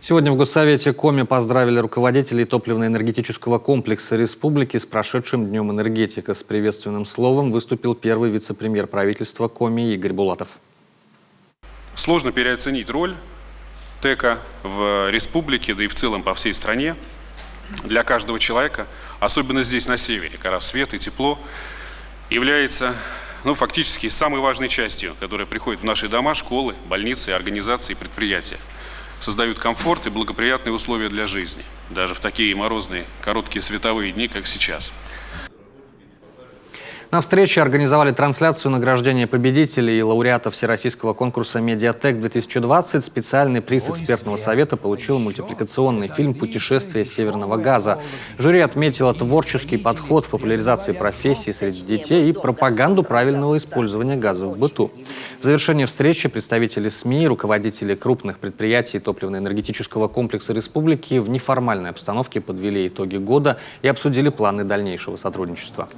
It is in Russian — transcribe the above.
Сегодня в Госсовете Коми поздравили руководителей топливно-энергетического комплекса республики с прошедшим Днем энергетика. С приветственным словом выступил первый вице-премьер правительства Коми Игорь Булатов. Сложно переоценить роль ТЭКа в республике, да и в целом по всей стране. Для каждого человека, особенно здесь на севере, гора свет и тепло, является фактически самой важной частью, которая приходит в наши дома, школы, больницы, организации, предприятия. Создают комфорт и благоприятные условия для жизни, даже в такие морозные, короткие световые дни, как сейчас. На встрече организовали трансляцию награждения победителей и лауреатов Всероссийского конкурса «Медиатек-2020». Специальный приз экспертного совета получил мультипликационный фильм «Путешествие северного газа». Жюри отметило творческий подход в популяризации профессии среди детей и пропаганду правильного использования газа в быту. В завершении встречи представители СМИ, руководители крупных предприятий топливно-энергетического комплекса республики в неформальной обстановке подвели итоги года и обсудили планы дальнейшего сотрудничества.